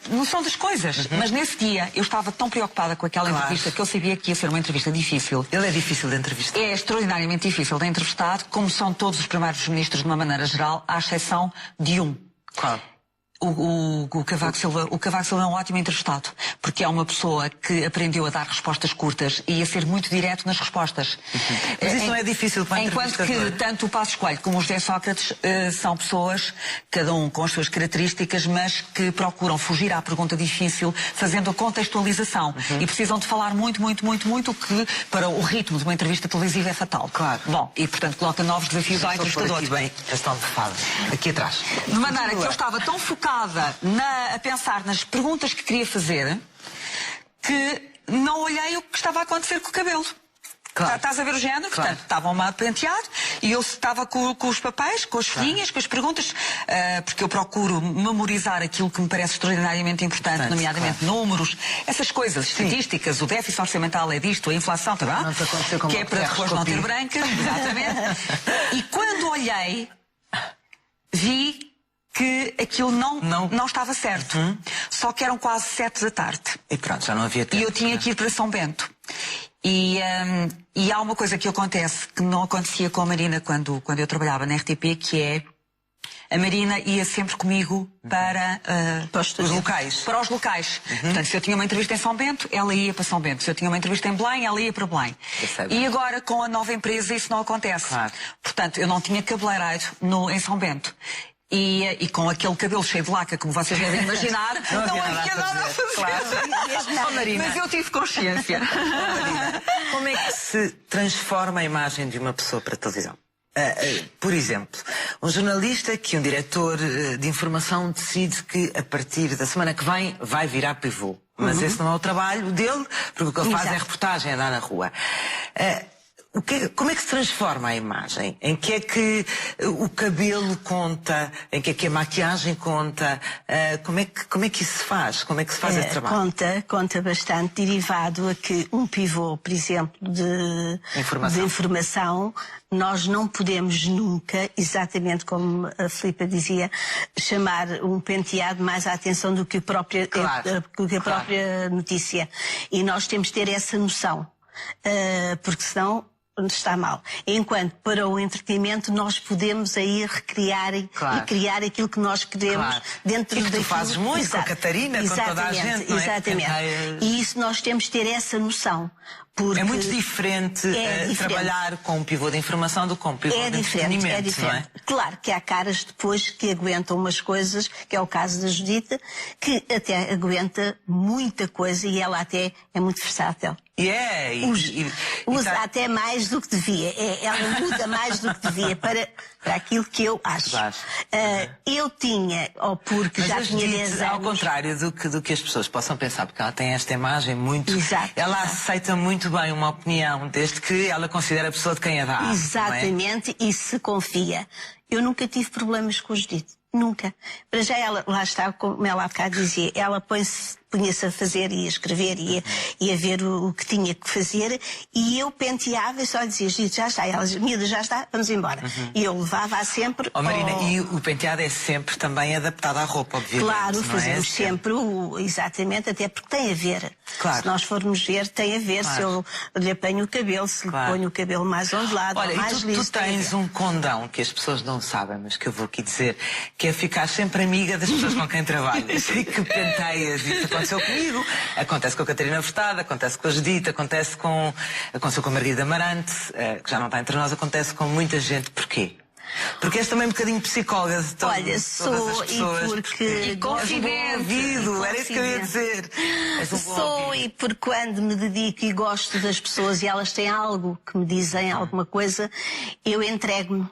Noção das coisas. Mas nesse dia eu estava tão preocupada com aquela entrevista que eu sabia que ia ser uma entrevista difícil. Ele é difícil de entrevistar. É extraordinariamente difícil de entrevistar, como são todos os primeiros ministros de uma maneira geral, à exceção de um. Qual? O Cavaco Silva é um ótimo entrevistado, porque é uma pessoa que aprendeu a dar respostas curtas e a ser muito direto nas respostas. Mas isso não é difícil para Enquanto que tanto o Passos Coelho como o José Sócrates são pessoas, cada um com as suas características, mas que procuram fugir à pergunta difícil, fazendo a contextualização. E precisam de falar muito, o que para o ritmo de uma entrevista televisiva é fatal. Claro. Bom, e portanto coloca novos desafios ao entrevistador. Aqui bem, estão de fada. Aqui atrás. De maneira que eu estava tão focada a pensar nas perguntas que queria fazer que não olhei o que estava a acontecer com o cabelo. Claro. Estás a ver o género? Claro. Portanto, estavam-me a pentear e eu estava com os papéis, com as folhinhas, com as perguntas, porque eu procuro memorizar aquilo que me parece extraordinariamente importante, nomeadamente números, essas coisas, estatísticas, o déficit orçamental é disto, a inflação, tá bem? Que é para depois não ter brancas, exatamente. E quando olhei, vi que aquilo não estava certo. Só que eram quase 7 da tarde. E pronto, já não havia tempo. E eu tinha que ir para São Bento. E há uma coisa que acontece que não acontecia com a Marina quando eu trabalhava na RTP, que é a Marina ia sempre comigo para os locais. Para os locais. Portanto, se eu tinha uma entrevista em São Bento, ela ia para São Bento. Se eu tinha uma entrevista em Belém, ela ia para Belém. E agora, com a nova empresa, isso não acontece. Claro. Portanto, eu não tinha cabeleireiro em São Bento. E com aquele cabelo cheio de laca, como vocês devem imaginar, não havia nada a fazer. Claro. Mas eu tive consciência. Marina, como é que se transforma a imagem de uma pessoa para a televisão? Por exemplo, um jornalista que um diretor de informação decide que a partir da semana que vem vai virar pivô. Mas esse não é o trabalho dele, porque o que ele faz Exato. é reportagem, é andar na rua. Como é que se transforma a imagem? Em que é que o cabelo conta? Em que é que a maquiagem conta? Como é que isso se faz? Como é que se faz esse trabalho? Conta bastante, derivado a que um pivô, por exemplo, de informação, nós não podemos nunca, exatamente como a Filipa dizia, chamar um penteado mais a atenção do que a própria, própria notícia. E nós temos de ter essa noção, porque senão está mal. Enquanto para o entretenimento nós podemos aí recriar e criar aquilo que nós queremos dentro daquilo. Tu fazes muito com a Catarina, com toda a gente, não é? Exatamente. E isso nós temos de ter essa noção. Porque é muito diferente, trabalhar com um pivô de informação do que com um pivô de entretenimento, é diferente. Não é? Claro que há caras depois que aguentam umas coisas, que é o caso da Judite, que até aguenta muita coisa e ela até é muito versátil. Usa até mais do que devia. Ela muda mais do que devia para aquilo que eu acho. Eu tinha, ou porque mas já tinha 10 anos... Ao contrário do que as pessoas possam pensar, porque ela tem esta imagem muito... Ela aceita muito bem uma opinião, desde que ela considera a pessoa de quem a dá. Exatamente, e se confia. Eu nunca tive problemas com a Judite. Nunca. Para já ela, lá está, como ela há bocado dizia, ela punha-se a fazer e a escrever e a ver o que tinha que fazer, e eu penteava e só dizia, Judite, já está. E ela dizia, miúda, já está, vamos embora. E eu levava-a sempre... Marina, e o penteado é sempre também adaptado à roupa, obviamente. Claro, fazemos sempre exatamente, até porque tem a ver. Claro. Se nós formos ver, tem a ver se eu lhe apanho o cabelo, se lhe ponho o cabelo mais ondulado, ou mais liso. Tu tens um condão que as pessoas não sabem, mas que eu vou aqui dizer, que é ficar sempre amiga das pessoas com quem trabalhas e que penteias. Isso aconteceu comigo, acontece com a Catarina Furtado, acontece com a Judite, aconteceu com a Margarida Amarante, que já não está entre nós, acontece com muita gente. Porquê? Porque és também um bocadinho psicóloga de todas as pessoas. E porque ouvido, era isso que eu ia dizer. E porque quando me dedico e gosto das pessoas e elas têm algo que me dizem, alguma coisa, eu entrego-me.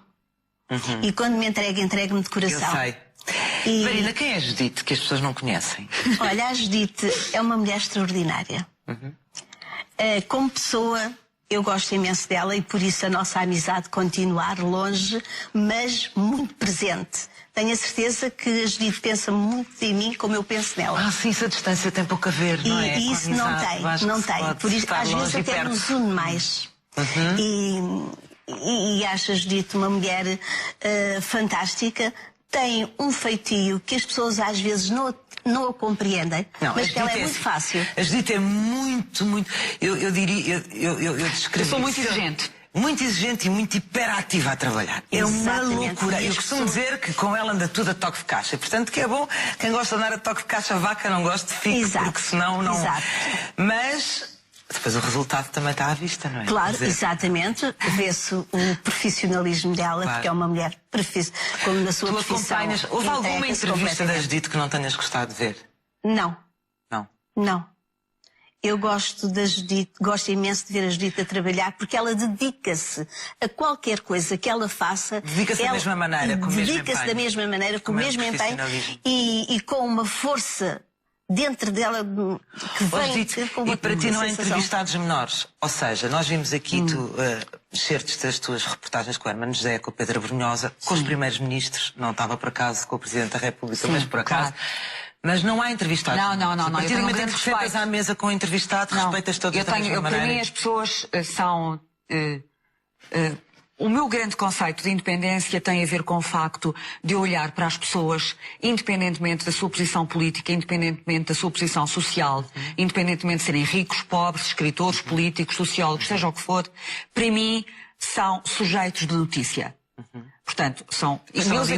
E quando me entrego-me de coração. Eu sei. Marina, quem é a Judite, que as pessoas não conhecem? Olha, a Judite é uma mulher extraordinária. Como pessoa, eu gosto imenso dela e por isso a nossa amizade continuar longe, mas muito presente. Tenho a certeza que a Judite pensa muito em mim como eu penso nela. Sim, isso a distância tem pouco a ver, não é? E isso não tem. Por isso, às vezes até nos une mais. E acho a Judite uma mulher fantástica. Tem um feitio que as pessoas às vezes não a compreendem, mas que ela é muito fácil. A Judite é muito... Eu diria... Eu descrevi... Eu sou muito exigente. Muito exigente e muito hiperativa a trabalhar. É uma loucura. Eu costumo dizer que com ela anda tudo a toque de caixa. Portanto, que é bom. Quem gosta de andar a toque de caixa, vaca, não gosta de fique, porque senão não... Mas... Depois o resultado também está à vista, não é? Claro, exatamente. Vê-se o profissionalismo dela, porque é uma mulher como na sua profissão. Houve alguma entrevista da Judite que não tenhas gostado de ver? Não. Não? Eu gosto da Judite, gosto imenso de ver a Judite a trabalhar, porque ela dedica-se a qualquer coisa que ela faça. Dedica-se da mesma maneira, com o mesmo empenho. Dedica-se da mesma maneira, com o mesmo empenho e com uma força dentro dela que vem... E para ti não há entrevistados menores? Ou seja, nós vimos aqui excertos das tuas reportagens com o Hermano José, com o Pedro Brunhosa, com os primeiros ministros, não estava por acaso com o Presidente da República, mas por acaso... Claro. Mas não há entrevistados. Não. A partir do momento em que sentas à mesa com o entrevistado, respeitas todos da mesma maneira. Para mim as pessoas são... O meu grande conceito de independência tem a ver com o facto de olhar para as pessoas, independentemente da sua posição política, independentemente da sua posição social, independentemente de serem ricos, pobres, escritores, políticos, sociólogos, seja o que for, para mim são sujeitos de notícia. Portanto, são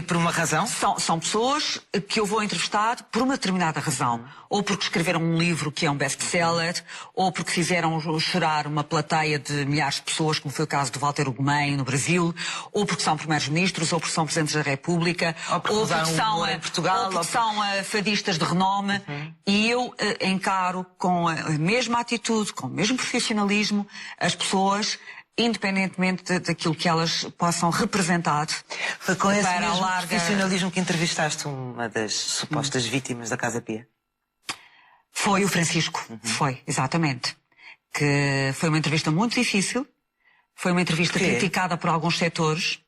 por uma razão? São pessoas que eu vou entrevistar por uma determinada razão. Ou porque escreveram um livro que é um best-seller, ou porque fizeram chorar uma plateia de milhares de pessoas, como foi o caso de Walter Ugumem no Brasil, ou porque são primeiros-ministros, ou porque são presidentes da República, ou porque são fadistas de renome. E eu encaro com a mesma atitude, com o mesmo profissionalismo, as pessoas, independentemente daquilo que elas possam representar. Foi com esse mesmo profissionalismo que entrevistaste uma das supostas vítimas da Casa Pia? Foi o Francisco, foi, exatamente. Que foi uma entrevista muito difícil, foi uma entrevista criticada por alguns setores.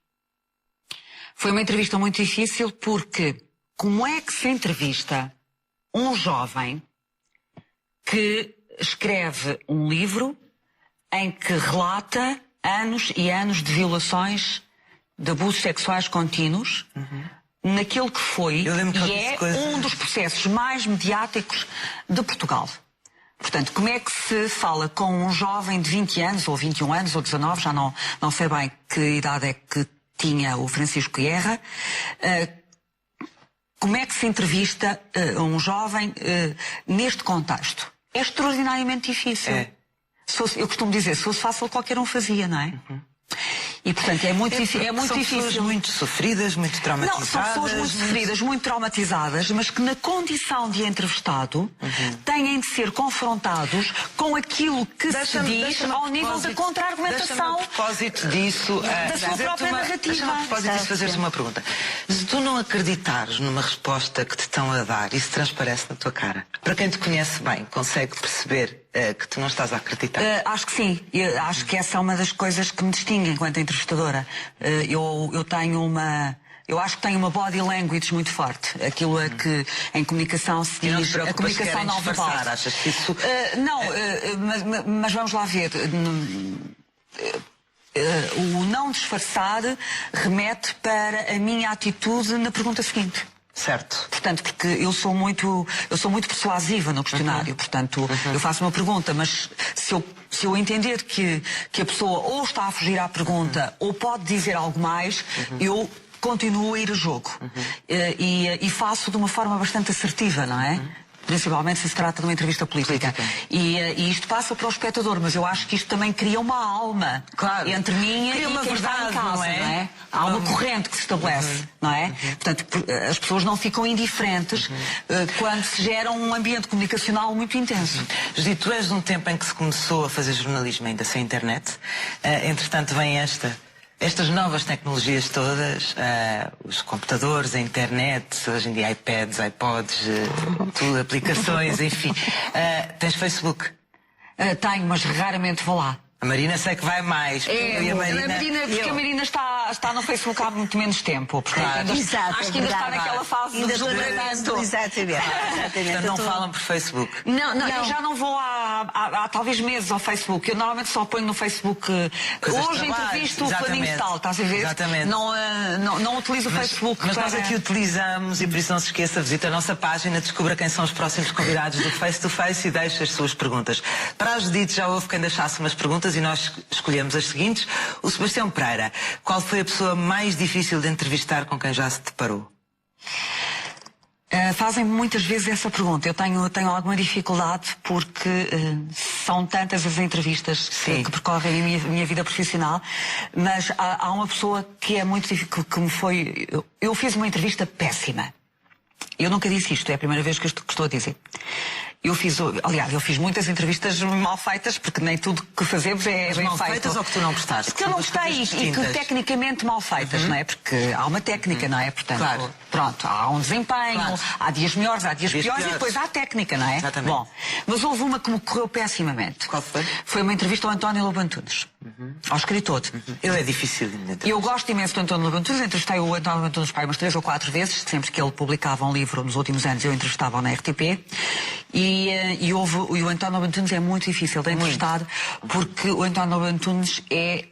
Foi uma entrevista muito difícil porque como é que se entrevista um jovem que escreve um livro em que relata anos e anos de violações, de abusos sexuais contínuos, naquele que foi e é um dos processos mais mediáticos de Portugal. Portanto, como é que se fala com um jovem de 20 anos, ou 21 anos, ou 19, já não sei bem que idade é que tinha o Francisco Guerra, como é que se entrevista um jovem neste contexto? É extraordinariamente difícil. Eu costumo dizer, se fosse fácil qualquer um fazia, não é? E, portanto, é muito difícil. São pessoas muito sofridas, muito traumatizadas. Não, são pessoas muito sofridas, muito traumatizadas, mas que na condição de entrevistado têm de ser confrontados com aquilo que se diz ao nível da contra-argumentação. A propósito disso, da sua própria narrativa. Deixa-me a propósito disso fazer-te uma pergunta. Se tu não acreditares numa resposta que te estão a dar, isso transparece na tua cara. Para quem te conhece bem, consegue perceber que tu não estás a acreditar? Acho que sim. Acho que essa é uma das coisas que me distingue enquanto entrevistadora. Eu tenho uma... Eu acho que tenho uma body language muito forte. Aquilo é que em comunicação se diz... A comunicação não verbal. Achas que isso... Mas vamos lá ver. O não disfarçar remete para a minha atitude na pergunta seguinte. Certo. Portanto, porque eu sou muito persuasiva no questionário. Portanto, eu faço uma pergunta, mas se eu entender que a pessoa ou está a fugir à pergunta ou pode dizer algo mais, eu continuo a ir a jogo. E faço de uma forma bastante assertiva, não é? Principalmente se trata de uma entrevista política. E isto passa para o espectador, mas eu acho que isto também cria uma alma entre mim e quem está em casa, não é? Há uma corrente que se estabelece, não é? Portanto, as pessoas não ficam indiferentes quando se gera um ambiente comunicacional muito intenso. Judite, tu és de um tempo em que se começou a fazer jornalismo ainda sem internet. Entretanto, vem estas novas tecnologias todas, os computadores, a internet, hoje em dia iPads, iPods, tudo, aplicações, enfim. Tens Facebook? Tenho, mas raramente vou lá. A Marina sei que vai mais. Porque a Marina está no Facebook há muito menos tempo. Claro. Acho que ainda está naquela fase de desdobramento. Exatamente. Portanto, não falam por Facebook. Não, eu já não vou há talvez meses ao Facebook. Eu normalmente só ponho no Facebook. Hoje entrevisto o Flamingo Tal, estás a ver? Exatamente. Não utilizo o Facebook. Mas nós aqui utilizamos, e por isso não se esqueça, visita a nossa página, descubra quem são os próximos convidados do Face to Face e deixe as suas perguntas. Para a Judite já houve quem deixasse umas perguntas e nós escolhemos as seguintes. O Sebastião Pereira, qual foi a pessoa mais difícil de entrevistar com quem já se deparou? Fazem muitas vezes essa pergunta. Eu tenho alguma dificuldade porque são tantas as entrevistas que percorrem a minha vida profissional, mas há uma pessoa que é muito difícil, que me foi... Eu fiz uma entrevista péssima. Eu nunca disse isto, é a primeira vez que estou a dizer. Eu fiz muitas entrevistas mal feitas, porque nem tudo que fazemos é bem feito. Mal feitas ou que tu não gostaste? Que eu não gostei e que tecnicamente mal feitas, não é? Porque há uma técnica, não é? Portanto, pronto, há um desempenho, há dias melhores, há dias piores e depois há a técnica, não é? Exatamente. Bom, mas houve uma que me correu pessimamente. Qual foi? Foi uma entrevista ao António Lobo Antunes, ao escritor. Ele é difícil de entrevistar. Eu gosto imenso do António Lobo Antunes, entrevistei o António Lobo Antunes umas 3 ou 4 vezes, sempre que ele publicava um livro nos últimos anos eu entrevistava na RTP. E o António Lobo Antunes é muito difícil de entrevistar porque o António Lobo Antunes é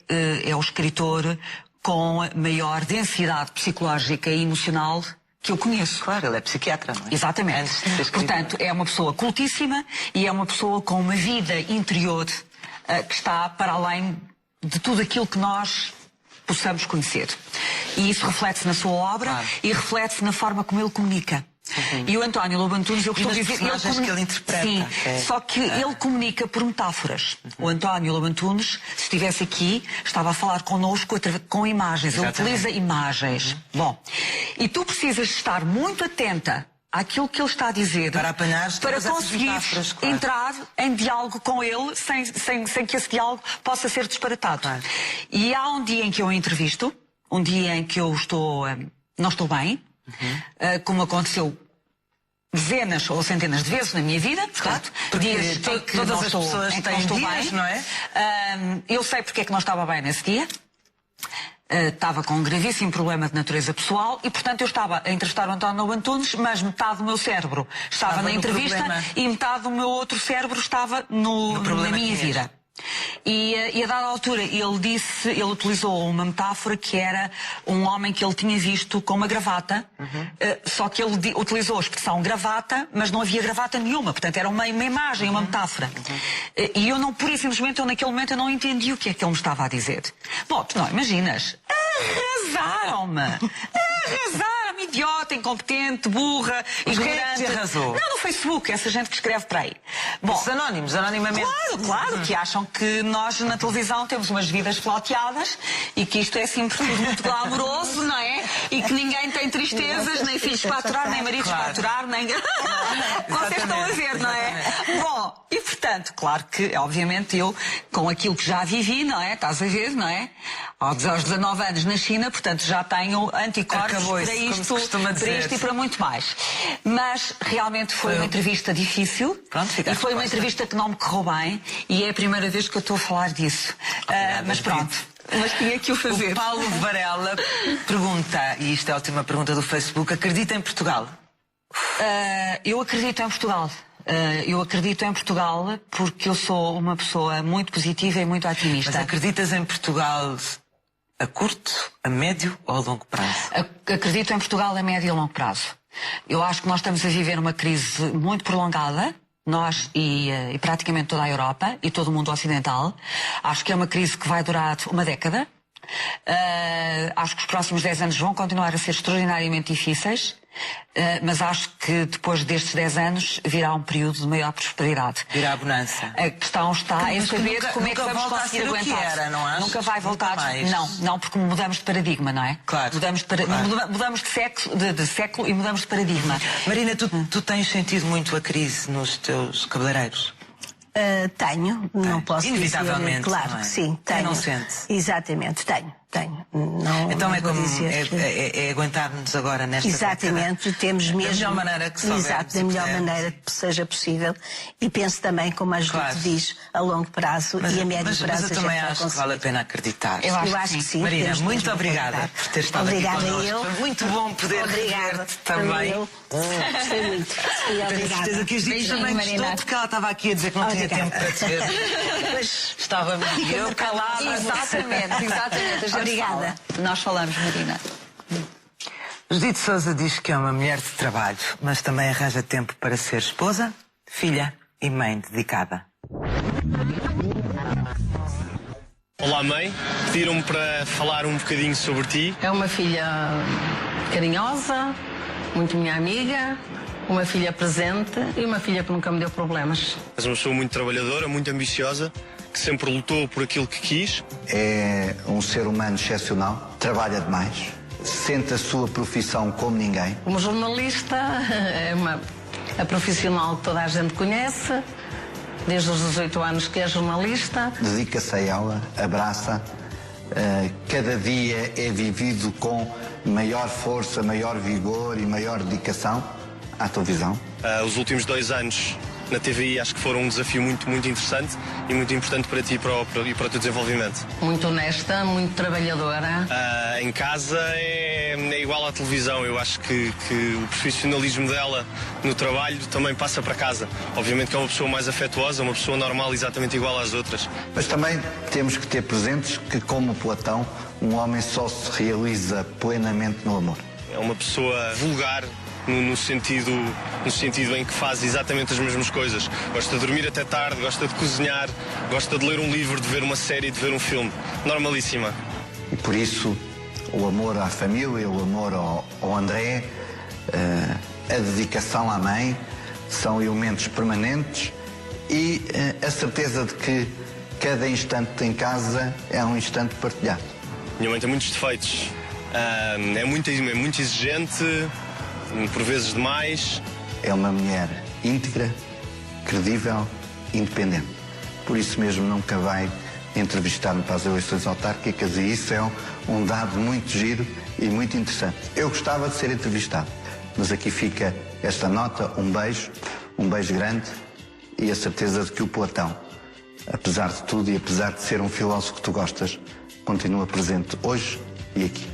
o escritor com maior densidade psicológica e emocional que eu conheço. Claro, ele é psiquiatra, não é? Exatamente. Portanto, é uma pessoa cultíssima e é uma pessoa com uma vida interior que está para além de tudo aquilo que nós possamos conhecer. E isso reflete-se na sua obra e reflete-se na forma como ele comunica. E o António Lobo Antunes, eu costumo dizer... que ele interpreta. Sim, só que ele comunica por metáforas. O António Lobo Antunes, se estivesse aqui, estava a falar connosco com imagens. Ele utiliza imagens. Bom, e tu precisas estar muito atenta àquilo que ele está a dizer para apanhar, para conseguir entrar em diálogo com ele sem que esse diálogo possa ser disparatado. E há um dia em que eu entrevisto, um dia em que eu não estou bem, como aconteceu dezenas ou centenas de vezes na minha vida, portanto, dias em que todas não as estou, pessoas em que têm não estou dias, bem. não é? Eu sei porque é que não estava bem nesse dia. Estava com um gravíssimo problema de natureza pessoal e, portanto, eu estava a entrevistar o António Antunes, mas metade do meu cérebro estava na entrevista e metade do meu outro cérebro estava na minha vida. E a dada altura ele utilizou uma metáfora que era um homem que ele tinha visto com uma gravata, só que ele utilizou a expressão gravata, mas não havia gravata nenhuma, portanto era uma imagem, uma metáfora. E eu pura e simplesmente, naquele momento eu não entendi o que é que ele me estava a dizer. Bom, tu não imaginas, arrasaram-me, idiota, incompetente, burra, ignorante. Quem é que te arrasou? Não, no Facebook, essa gente que escreve por aí. Bom, os anónimos, anonimamente. Claro, que acham que nós na televisão temos umas vidas flauteadas e que isto é sempre tudo muito glamouroso, não é? E que ninguém tem tristezas, nem filhos para aturar, nem maridos para aturar, nem... Vocês estão a ver, não é? Bom, e portanto, claro que, obviamente, eu, com aquilo que já vivi, não é? Estás a ver, não é? Aos 19 anos na China, portanto, já tenho anticorpos para isto e para muito mais. Mas realmente foi uma entrevista difícil. E foi uma entrevista que não me correu bem e é a primeira vez que eu estou a falar disso. Mas pronto. Mas tinha que o fazer. O Paulo Varela pergunta, e isto é a última pergunta do Facebook, acredita em Portugal? Eu acredito em Portugal. Eu acredito em Portugal porque eu sou uma pessoa muito positiva e muito otimista. Mas acreditas em Portugal a curto, a médio ou a longo prazo? Acredito em Portugal a médio e a longo prazo. Eu acho que nós estamos a viver uma crise muito prolongada, nós e praticamente toda a Europa e todo o mundo ocidental. Acho que é uma crise que vai durar uma década. Acho que os próximos 10 anos vão continuar a ser extraordinariamente difíceis. Mas acho que depois destes 10 anos virá um período de maior prosperidade. Virá a bonança. A questão está em saber como é que vamos conseguir aguentar. Nunca vai voltar. Não, porque mudamos de paradigma, não é? Claro. Mudamos de século e mudamos de paradigma. Marina, tu tens sentido muito a crise nos teus cabeleireiros? Tenho, não posso inevitavelmente, dizer. Claro não é? que sim, tenho. Quem não sente? Exatamente, tenho. Não, então não é como que... é aguentar-nos agora nesta Exatamente, temos mesmo da melhor maneira que soubermos. Exato, da melhor maneira que seja possível. E penso também, como a Judite diz, a longo prazo e a médio prazo. Mas eu também acho que vale a pena acreditar. Eu acho que sim. Marina, muito obrigada por ter estado aqui connosco. Foi muito bom poder ver-te também. Gostei muito. Tenho certeza que a Judite também gostou, porque ela estava aqui a dizer que não tinha tempo para te ver. Estava eu calada. Exatamente. Obrigada. Nós falamos, Marina. Judite Sousa diz que é uma mulher de trabalho, mas também arranja tempo para ser esposa, filha e mãe dedicada. Olá, mãe. Pediram-me para falar um bocadinho sobre ti. É uma filha carinhosa, muito minha amiga, uma filha presente e uma filha que nunca me deu problemas. És uma pessoa muito trabalhadora, muito ambiciosa, que sempre lutou por aquilo que quis. É um ser humano excepcional, trabalha demais, sente a sua profissão como ninguém. Como jornalista, é a profissional que toda a gente conhece, desde os 18 anos que é jornalista. Dedica-se a ela, abraça, cada dia é vivido com maior força, maior vigor e maior dedicação à televisão. Os últimos 2 anos na TVI acho que foram um desafio muito interessante e muito importante para ti e para o teu desenvolvimento. Muito honesta, muito trabalhadora. Em casa é igual à televisão. Eu acho que o profissionalismo dela no trabalho também passa para casa. Obviamente que é uma pessoa mais afetuosa, uma pessoa normal, exatamente igual às outras. Mas também temos que ter presentes que, como Platão, um homem só se realiza plenamente no amor. É uma pessoa vulgar, no sentido em que faz exatamente as mesmas coisas. Gosta de dormir até tarde, gosta de cozinhar, gosta de ler um livro, de ver uma série, de ver um filme. Normalíssima. E por isso, o amor à família, o amor ao André, a dedicação à mãe, são elementos permanentes e a certeza de que cada instante em casa é um instante partilhado. Minha mãe tem muitos defeitos. É muito exigente, por vezes demais. É uma mulher íntegra, credível, independente. Por isso mesmo nunca vai entrevistar-me para as eleições autárquicas e isso é um dado muito giro e muito interessante. Eu gostava de ser entrevistado, mas aqui fica esta nota, um beijo grande e a certeza de que o Platão, apesar de tudo e apesar de ser um filósofo que tu gostas, continua presente hoje e aqui.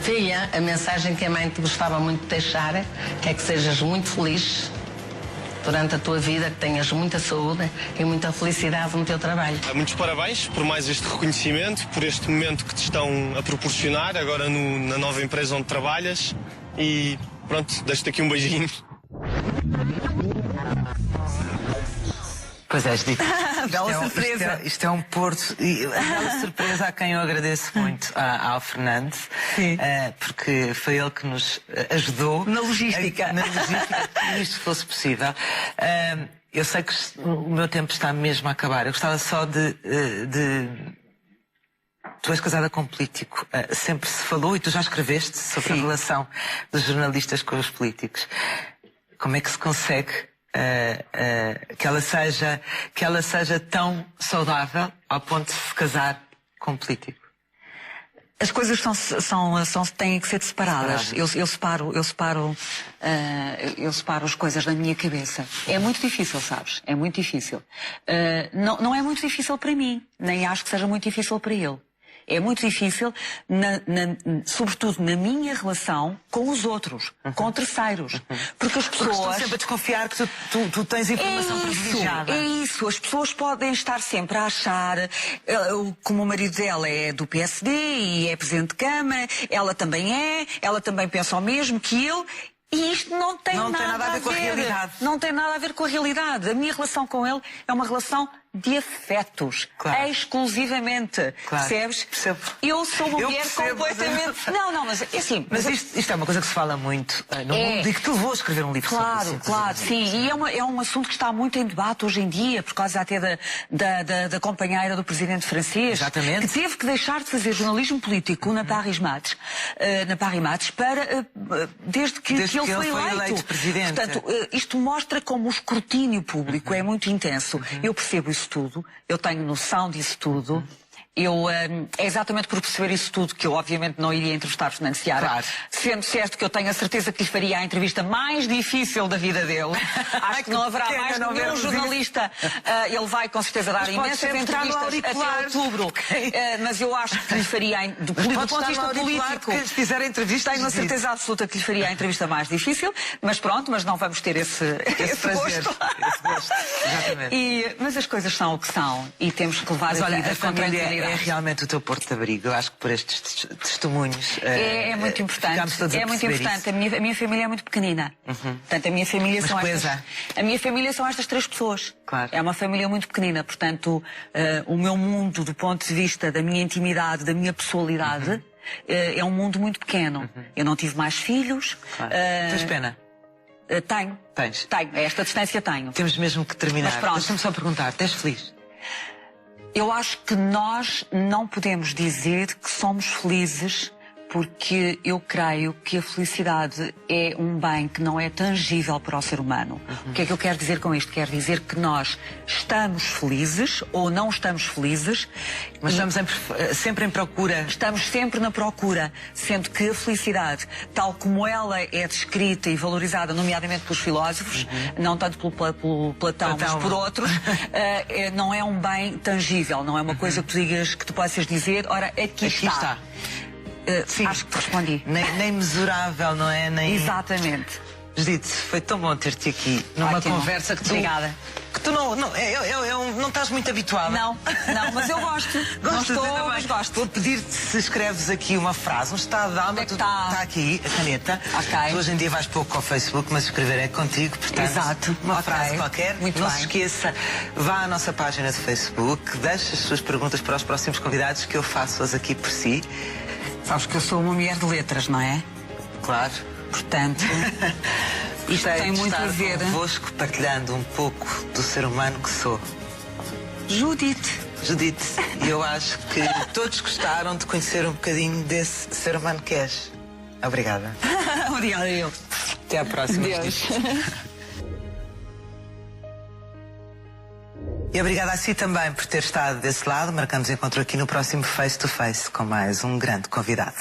Filha, a mensagem que a mãe te gostava muito de deixar é que sejas muito feliz durante a tua vida, que tenhas muita saúde e muita felicidade no teu trabalho. Muitos parabéns por mais este reconhecimento, por este momento que te estão a proporcionar agora na nova empresa onde trabalhas e pronto, deixo-te aqui um beijinho. Pois é, Judite. Bela surpresa. Isto é um porto. E bela surpresa a quem eu agradeço muito, ao Fernando. Sim. Porque foi ele que nos ajudou. Na logística. Na logística, que isto fosse possível. Eu sei que o meu tempo está mesmo a acabar. Eu gostava só de tu és casada com um político. Sempre se falou, e tu já escreveste sobre a relação dos jornalistas com os políticos. Como é que se consegue que ela seja tão saudável ao ponto de se casar com um político? As coisas têm que ser separadas. Eu separo as coisas da minha cabeça. É muito difícil, sabes? É muito difícil. Não é muito difícil para mim, nem acho que seja muito difícil para ele. É muito difícil, sobretudo na minha relação com os outros, com terceiros. Porque as pessoas... Porque estão sempre a desconfiar que tu tens informação privilegiada. É isso. As pessoas podem estar sempre a achar, como o marido dela é do PSD e é presidente de Câmara, ela também pensa o mesmo que ele. E isto não tem nada a ver com a realidade. Não tem nada a ver com a realidade. A minha relação com ele é uma relação de afetos. Claro. Exclusivamente. Claro. Percebes? Percebo. Eu sou uma mulher completamente... Não, mas é assim... Mas isto é uma coisa que se fala muito no mundo e que te levou a escrever um livro sobre isso. Claro, sim. E é um assunto que está muito em debate hoje em dia, por causa até da companheira do presidente francês. Exatamente. Que teve que deixar de fazer jornalismo político na Paris Match, para... Desde que ele foi eleito presidente. Portanto, isto mostra como o escrutínio público é muito intenso. Eu percebo isso tudo, eu tenho noção disso tudo. É exatamente por perceber isso tudo que eu obviamente não iria entrevistar Fernando Seara. Claro. Sendo certo que eu tenho a certeza que lhe faria a entrevista mais difícil da vida dele. Acho que não haverá mais nenhum jornalista. Ele vai com certeza dar imensas entrevistas até outubro. Mas eu acho que lhe faria, do ponto de vista político, que fizer a entrevista, tenho a certeza absoluta que lhe faria a entrevista mais difícil. Mas pronto, mas não vamos ter esse prazer. gosto. Esse gosto. Exatamente. Mas as coisas são o que são e temos que levar a vida com tranquilidade. É realmente o teu porto de abrigo. Eu acho que por estes testemunhos... É muito importante. É muito importante. A minha família é muito pequenina. Portanto, a minha família são estas 3 pessoas. Claro. É uma família muito pequenina. Portanto, o meu mundo, do ponto de vista da minha intimidade, da minha pessoalidade, é um mundo muito pequeno. Eu não tive mais filhos. Claro. Tens pena? Tenho. Tens? Tenho. A esta distância tenho. Temos mesmo que terminar. Mas pronto. Deixa-me só perguntar. Estás feliz? Eu acho que nós não podemos dizer que somos felizes, porque eu creio que a felicidade é um bem que não é tangível para o ser humano. O que é que eu quero dizer com isto? Quero dizer que nós estamos felizes ou não estamos felizes. Mas estamos sempre em procura. Estamos sempre na procura, sendo que a felicidade, tal como ela é descrita e valorizada, nomeadamente pelos filósofos, não tanto pelo Platão, mas por outros, não é um bem tangível, não é uma coisa que tu digas, que tu possas dizer, ora, aqui está. Sim. Acho que te respondi. Nem mesurável, não é? Exatamente. Judite, foi tão bom ter-te aqui numa conversa que tu... Obrigada. Que tu não estás muito habituada. Não, mas eu gosto. Não estou, mas gosto. Vou pedir-te se escreves aqui uma frase, um estado de alma. Está aqui, a caneta. Ok. Tu hoje em dia vais pouco ao Facebook, mas escrever é contigo, portanto... Exato. Uma frase qualquer. Muito não bem. se esqueça, vá à nossa página de Facebook, deixe as suas perguntas para os próximos convidados, que eu faço-as aqui por si. Sabes que eu sou uma mulher de letras, não é? Claro. Portanto, isto tem muito a ver. Convosco, partilhando um pouco do ser humano que sou. Judite, e eu acho que todos gostaram de conhecer um bocadinho desse ser humano que és. Obrigada. Obrigada eu. Até à próxima. Deus. E obrigada a si também por ter estado desse lado. Marcamos encontro aqui no próximo Face to Face com mais um grande convidado.